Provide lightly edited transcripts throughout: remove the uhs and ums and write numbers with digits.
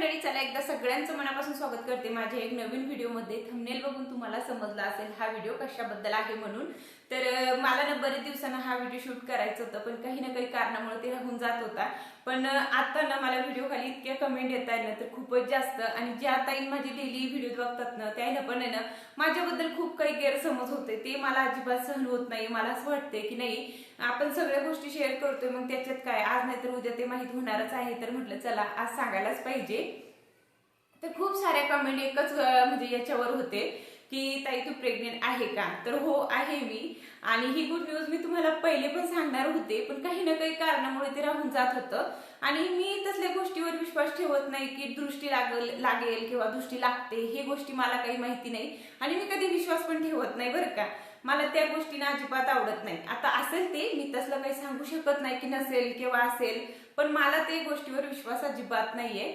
मंडळी, चला एकदा सगळ्यांचं मनापासून स्वागत करते माझ्या एक नवीन व्हिडिओमध्ये। थंबनेल बघून तुम्हाला समजलं असेल हा व्हिडिओ कशाबद्दल आहे म्हणून। तर मला ना बरेच दिवसांना हा व्हिडिओ शूट करायचा होता, पण काही ना काही कारणामुळे ते राहून जात होता। पण आता ना मला व्हिडिओ खाली इतक्या कमेंट येत आहेत ना, तर खूपच जास्त। आणि ज्या ताई माझे डेली व्हिडिओ बघतात ना, त्यांना पण आहे ना माझ्याबद्दल खूप काही गैरसमज होते, ते मला अजिबात सहन होत नाही। मला असं वाटते की नाही, आपण सगळ्या गोष्टी शेअर करतोय, मग त्याच्यात काय, आज नाही तर उद्या ते माहित होणारच आहे। तर म्हटलं चला आज सांगायलाच पाहिजे। तर खूप साऱ्या कमेंट एकच म्हणजे याच्यावर होते की ताई तू प्रेग्नेंट आहे का? तर हो आहे मी। आणि ही गुड न्यूज मी तुम्हाला पहिले पण सांगणार होते, पण काही ना काही कारणामुळे ते राहून जात होतं। आणि मी तसल्या गोष्टीवर विश्वास ठेवत नाही की दृष्टी लागेल किंवा दृष्टी लागते, हे गोष्टी मला काही माहिती नाही। आणि मी कधी विश्वास पण ठेवत नाही बरं का, मला त्या गोष्टीना अजिबात आवडत नाही। आता असेल ते, मी तसलं काही सांगू शकत नाही की नसेल किंवा असेल, पण मला ते गोष्टीवर विश्वास अजिबात नाहीये।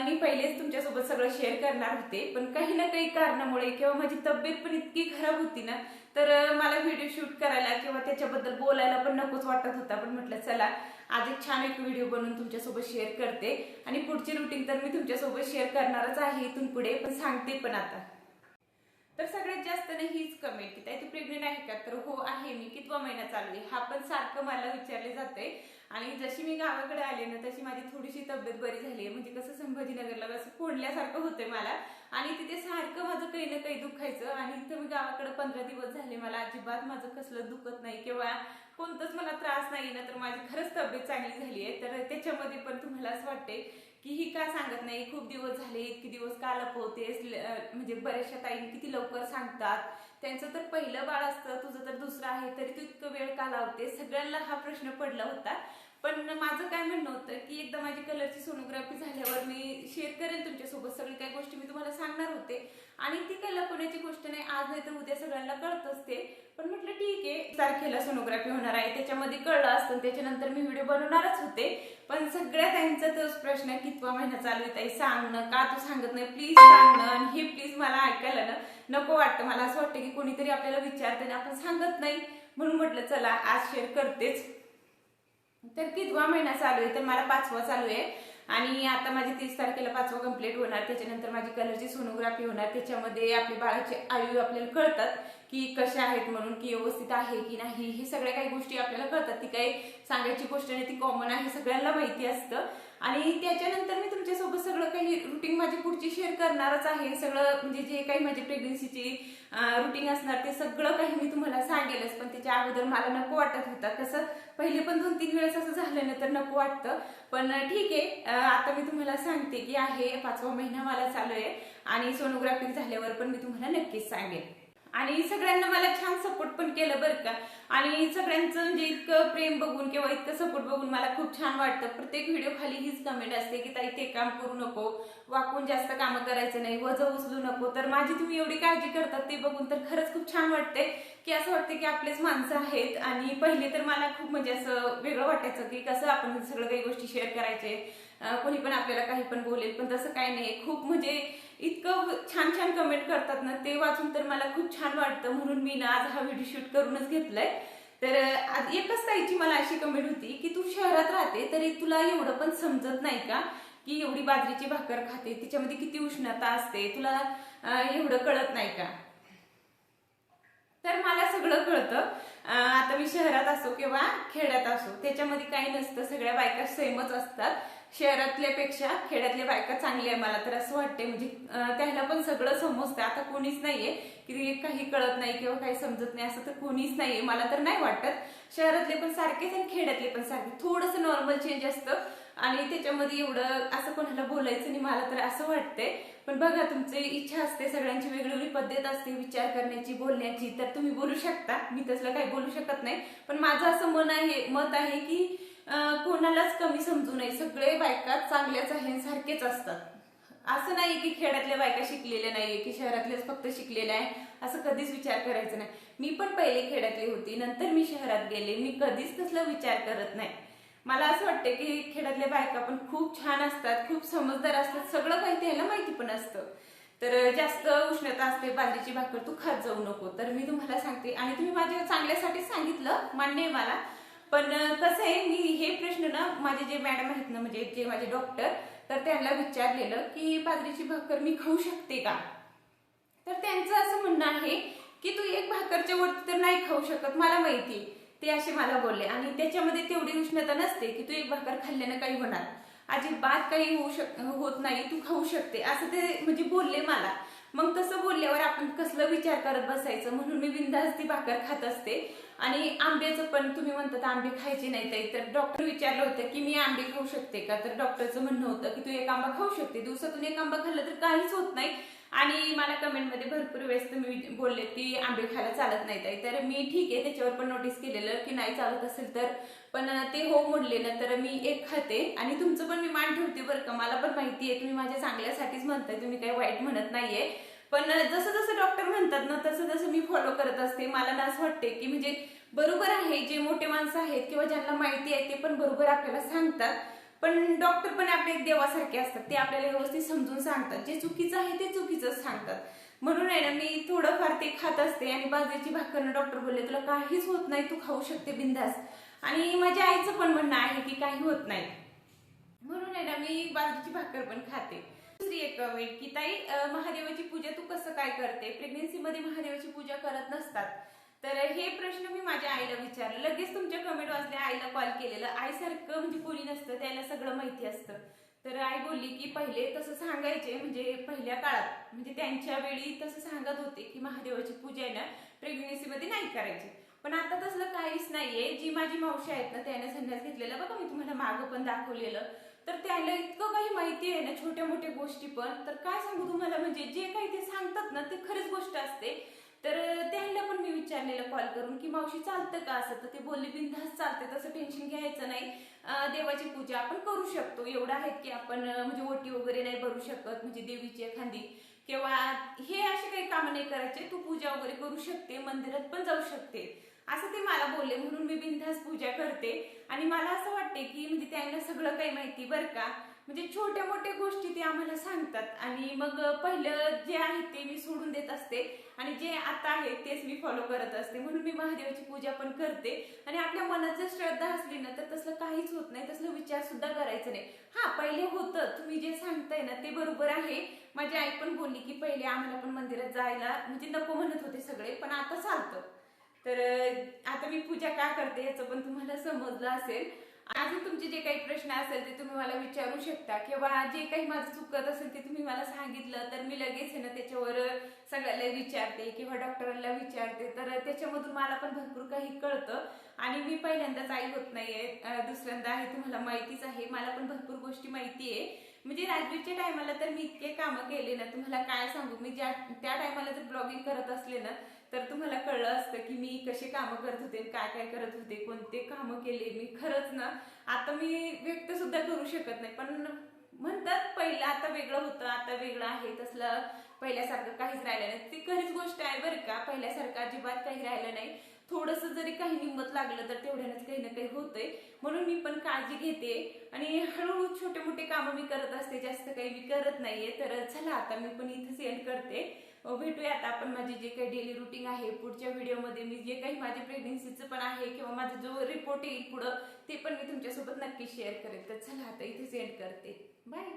मी पहिलेच तुमच्यासोबत सगळं शेअर करणार होते, पण काही ना काही कारणामुळे किंवा माझी तब्येत पण इतकी खराब होती ना, तर मला व्हिडिओ शूट करायला किंवा त्याच्याबद्दल बोलायला पण नकोच वाटत होता। पण म्हटलं चला आज एक छान एक व्हिडिओ बनवून तुमच्यासोबत शेअर करते। आणि पुढची रुटीन तर मी तुमच्यासोबत शेअर करणारच आहे इथून पुढे, पण सांगते पण आता। तर सगळ्यात जास्त ना हीच कमेंट की ताई तू प्रेग्नेंट आहे का? तर हो आहे मी। कितवा महिना चालू आहे, हा पण सारखं मला विचारले जाते। आणि जशी मी गावाकडे आले ना, तशी माझी थोडीशी तब्येत बरी झाली आहे। म्हणजे कसं संभाजीनगरला कसं फोडल्यासारखं होतंय मला, आणि तिथे सारखं माझं काही ना काही दुखायचं। आणि इथं मी गावाकडे 15 दिवस झाले, मला अजिबात माझं कसलं दुखत नाही किंवा कोणताच मला त्रास नाही ना, तर माझी खरंच तब्येत चांगली झाली आहे। तर त्याच्यामध्ये पण तुम्हाला असं वाटते की ही का सांगत नाही, खूप दिवस झाले, इतके दिवस का लपवतेस? म्हणजे बऱ्याचशा ताई किती लवकर सांगतात, त्यांचं तर पहिलं बाळ असतं, तुझं तर दुसरं आहे, तरी तू इतकं वेळ का लावते? सगळ्यांना हा प्रश्न पडला होता। पण माझं काय म्हणणं होतं की एकदा माझी कलरची सोनोग्राफी झाल्यावर मी शेअर करेल तुमच्यासोबत, सगळी काही गोष्टी मी तुम्हाला सांगणार होते। आणि ती काही लपवण्याची गोष्ट नाही, आज नाही तर उद्या सगळ्यांना कळतच ते। पण म्हटलं ठीक आहे, तारखेला सोनोग्राफी होणार आहे, त्याच्यामध्ये कळलं असतं, त्याच्यानंतर मी व्हिडिओ बनवणारच होते। पण सगळ्या ताईंचा तोच प्रश्न, कितवा महिना चालू आहे ताई, सांग ना, का तू सांगत नाही, प्लीज सांग ना। आणि हे प्लीज मला ऐकायला ना नको वाटतं, मला असं वाटतं की कोणीतरी आपल्याला विचारते ना, आपण सांगत नाही, म्हणून म्हटलं चला आज शेअर करतेच। तर कितवा महिना चालू आहे? तर मला 5वा चालू आहे। आणि आता माझी 30 तारखेला 5वा कंप्लीट होणार, त्याच्यानंतर माझी कलरची सोनोग्राफी होणार। त्याच्यामध्ये आपल्या बाळाचे आयु आपल्याला कळतात की कशा आहेत म्हणून, की व्यवस्थित आहे की नाही, हे सगळ्या काही गोष्टी आपल्याला कळतात। ती काही सांगायची गोष्ट नाही, ती कॉमन आहे, सगळ्यांना माहिती असतं। आणि त्याच्यानंतर मी तुमच्यासोबत सगळं काही रुटीन माझी पुढची शेअर करणारच आहे। सगळं म्हणजे जे काही माझी प्रेग्नन्सीची रुटीन असणार ते सगळं काही मी तुम्हाला सांगेलच। पण त्याच्या अगोदर मला नको वाटत होतं, कसं पहिले पण 2-3 वेळेस असं झालं ना, तर नको वाटतं। पण ठीक आहे, आता मी तुम्हाला सांगते की आहे 5वा महिना मला चालू आहे। आणि सोनोग्राफी झाल्यावर पण मी तुम्हाला नक्कीच सांगेन। आणि सगळ्यांना मला छान सपोर्ट पण केलं बरं का। आणि सगळ्यांचं म्हणजे इतकं प्रेम बघून किंवा इतकं सपोर्ट बघून मला खूप छान वाटतं। प्रत्येक व्हिडिओ खाली हीच कमेंट असते की ताई ते काम करू नको, वाकून जास्त कामं करायचं नाही, वजन उचलू नको। तर माझी तुम्ही एवढी काळजी करतात ते बघून तर खरंच खूप छान वाटते, की असं वाटतं की आपलेच माणसं आहेत। आणि पहिले तर मला खूप म्हणजे असं वेगळं वाटायचं की कसं आपण सगळं काही गोष्टी शेअर करायचे, कोणी पण आपल्याला काही पण बोलेल, पण तसं काही नाही। खूप म्हणजे इतकं छान छान कमेंट करतात ना, ते वाचून तर मला खूप छान वाटतं, म्हणून मी ना आज हा व्हिडिओ शूट करूनच घेतलाय। तर एकच ताईची मला अशी कमेंट होती की तू शहरात राहते तरी तुला एवढं पण समजत नाही का की एवढी बाजरीची भाकर खाते, तिच्यामध्ये किती उष्णता असते, तुला एवढं कळत नाही का? तर मला सगळं कळतं। आता मी शहरात असो किंवा खेड्यात असो, त्याच्यामध्ये काही नसतं, सगळ्या बायका सेमच असतात। शहरातल्यापेक्षा खेड्यातल्या बायका चांगल्या आहे, मला तर असं वाटते। म्हणजे त्याला पण सगळं समजतं। आता कोणीच नाहीये की काही कळत नाही किंवा काही समजत नाही, असं तर कोणीच नाहीये, मला तर नाही वाटत। शहरातले पण सारखेच आणि खेड्यातले पण सारखे, थोडंसं नॉर्मल चेंज असतं। आणि त्याच्यामध्ये एवढं असं कोणाला बोलायचं नाही, मला तर असं वाटतंय। पण बघा, तुमची इच्छा असते, सगळ्यांची वेगवेगळी पद्धत असते विचार करण्याची, बोलण्याची, तर तुम्ही बोलू शकता, मी तसलं काही बोलू शकत नाही। पण माझं असं मत आहे की कोणालाच कमी समजू नये, सगळे बायका चांगल्याच आहे, सारखेच असतात। असं नाही की खेड्यातल्या बायका शिकलेल्या नाहीये की शहरातल्याच फक्त शिकलेल्या आहे, असं कधीच विचार करायचं नाही। मी पण पहिले खेड्यातली होती, नंतर मी शहरात गेले, मी कधीच तसला विचार करत नाही। मला असं वाटतं की खेड्यातल्या बायका पण खूप छान असतात, खूप समजदार असतात, सगळं काही त्याला माहिती पण असतं। तर जास्त उष्णता असते, बाजरीची भाकर तू खात जाऊ नको, तर मी तुम्हाला सांगते। आणि तुम्ही माझ्या चांगल्यासाठी सांगितलं, मान्य आहे मला, पण कसं आहे, मी हे प्रश्न ना माझे जे मॅडम आहेत ना, म्हणजे जे माझे डॉक्टर, तर त्यांना विचारलेलं की बाजरीची भाकर मी खाऊ शकते का. तर त्यांचं असं म्हणणं आहे की तू एक भाकरच्या वरती तर नाही खाऊ शकत, मला माहिती. ते असे मला बोलले. आणि त्याच्यामध्ये तेवढी उष्णता नसते की तू एक भाकर खाल्ल्यानं काही होणार, अजिबात काही होत नाही, तू खाऊ शकते, असं ते म्हणजे बोलले मला. मग तसं बोलल्यावर आपण कसलं विचार करत बसायचं, म्हणून मी बिनधास्त ती भाकर खात असते. आणि आंब्याचं पण तुम्ही म्हणतात आंबे खायचे नाही ताई, तर डॉक्टर विचारलं होतं की मी आंबे खाऊ शकते का, तर डॉक्टरचं म्हणणं होतं की तू एक आंबा खाऊ शकते, दिवसातून एक आंबा खाल्लं तर काहीच होत नाही. आणि मला कमेंटमध्ये भरपूर वेळेस तुम्ही बोलले की आंबे खायला चालत नाही ताई, तर मी ठीक आहे त्याच्यावर पण नोटीस केलेलं की नाही चालत असेल तर, पण ते हो म्हणले ना, तर मी एक खाते. आणि तुमचं पण मी मान ठेवते बरं का, मला पण माहिती आहे तुम्ही माझ्या चांगल्यासाठीच म्हणताय, तुम्ही काही वाईट म्हणत नाहीये. पण जसं जसं डॉक्टर म्हणतात ना, तसं तसं मी फॉलो करत असते. मला ना असं वाटते की म्हणजे बरोबर आहे, जे मोठे माणसं आहेत किंवा ज्यांना माहिती आहे ते पण बरोबर आपल्याला सांगतात. पण डॉक्टर पण आपले एक देवासारखे असतात, ते आपल्याला व्यवस्थित समजून सांगतात, जे चुकीचं आहे ते चुकीचंच सांगतात. म्हणून आहे ना, मी थोडंफार ते खात असते. आणि बाजरीची भाकर डॉक्टर बोलले तुला काहीच होत नाही, तू खाऊ शकते बिंदास. आणि माझ्या आईचं पण म्हणणं आहे की काही होत नाही, म्हणून आहे ना मी बाजरीची भाकर पण खाते. दुसरी एक कमेंट की ताई महादेवाची पूजा तू कसं काय करते, प्रेग्नेन्सी मध्ये महादेवाची पूजा करत नसतात. तर हे प्रश्न मी माझ्या आईला विचारलं. लगेच तुमच्या कमेंट वाचल्या, आईला कॉल केलेलं. आईसारखं म्हणजे कोणी नसतं, त्याला सगळं माहिती असतं. तर आई बोलली की पहिले तसं सांगायचे, म्हणजे पहिल्या काळात म्हणजे त्यांच्या वेळी तसं सांगत होते की महादेवाची पूजा आहे ना प्रेग्नेन्सी मध्ये नाही करायची. पण आता तसलं काहीच नाहीये. जी माझी मावशी आहेत ना, त्याने संन्यास घेतलेला बघा, मी तुम्हाला मागं पण दाखवलेलं. तर त्याला इतकं काही माहिती आहे ना, छोट्या मोठ्या गोष्टी पण, तर काय सांगू तुम्हाला, म्हणजे जे काही ते सांगतात ना ते खरीच गोष्ट असते. तर त्यांना पण मी विचारलेलं कॉल करून की मावशी चालतं का असं, तर ते बोलले बिनधास्त चालते, तसं टेन्शन घ्यायचं नाही. देवाची पूजा आपण करू शकतो. एवढं आहे की आपण म्हणजे ओटी वगैरे नाही भरू शकत, म्हणजे देवीची एखादी किंवा हे असे काही कामं नाही करायचे, तू पूजा वगैरे करू शकते, मंदिरात पण जाऊ शकते, असं ते मला बोलले. म्हणून मी बिनधास्त पूजा करते. आणि मला असं वाटते की म्हणजे त्यांना सगळं काही माहिती बरं का, म्हणजे छोट्या मोठ्या गोष्टी ते आम्हाला सांगतात. आणि मग पहिलं जे आहे ते मी सोडून देत असते, आणि जे आता आहे तेच मी फॉलो करत असते. म्हणून मी महादेवाची पूजा पण करते. आणि आपल्या मनात जर श्रद्धा असली ना, तर तसलं काहीच होत नाही, तसलं विचार सुद्धा करायचं नाही. हा, पहिले होतं, तुम्ही जे सांगताय ना ते बरोबर आहे. माझी आई पण बोलली की पहिले आम्हाला पण मंदिरात जायला म्हणजे नको म्हणत होते सगळे, पण आता चालतं. तर आता मी पूजा का करते याचं पण तुम्हाला समजलं असेल. अजून तुमचे जे काही प्रश्न असेल ते तुम्ही मला विचारू शकता, किंवा जे काही माझं चुकत असेल ते तुम्ही मला सांगितलं तर मी लगेच आहे ना त्याच्यावर सगळ्याला विचारते किंवा डॉक्टरांना विचारते. तर त्याच्यामधून मला पण भरपूर काही कळतं. आणि मी पहिल्यांदाच आई होत नाहीये, दुसऱ्यांदा आहे, तुम्हाला माहितीच आहे. मला पण भरपूर गोष्टी माहिती आहे. म्हणजे राजवीरच्या टायमाला तर मी इतके कामं केले ना, तुम्हाला काय सांगू. मी त्या टायमाला जर ब्लॉगिंग करत असले ना, तर तुम्हाला कळलं असतं की मी कसे कामं करत होते, काय काय करत होते, कोणते कामं केले मी. खरंच ना, आता मी व्यक्त सुद्धा करू शकत नाही. पण म्हणतात पहिलं आता वेगळं होतं, आता वेगळं आहे, तसलं पहिल्यासारखं काहीच राहिलं नाही. ती खरीच गोष्ट आहे बरं का, पहिल्यासारखं अजिबात काही राहिलं नाही. थोडंसं जरी काही निंमत लागलं तर तेवढ्यानंच काही ना काही होतंय. म्हणून मी पण काळजी घेते आणि हळूहळू छोटे मोठे कामं मी करत असते, जास्त काही मी करत नाहीये. तर चला, आता मी पण इथेच एंड करते. भेटूया आता आपण माझे जे काही डेली रुटीन आहे पुढच्या व्हिडिओमध्ये. मी जे काही माझे प्रेग्नेन्सीचं पण आहे किंवा माझा जो रिपोर्ट येईल पुढं, ते पण मी तुमच्यासोबत नक्की शेअर करेल. तर चला, आता इथेच एंड करते. बाय.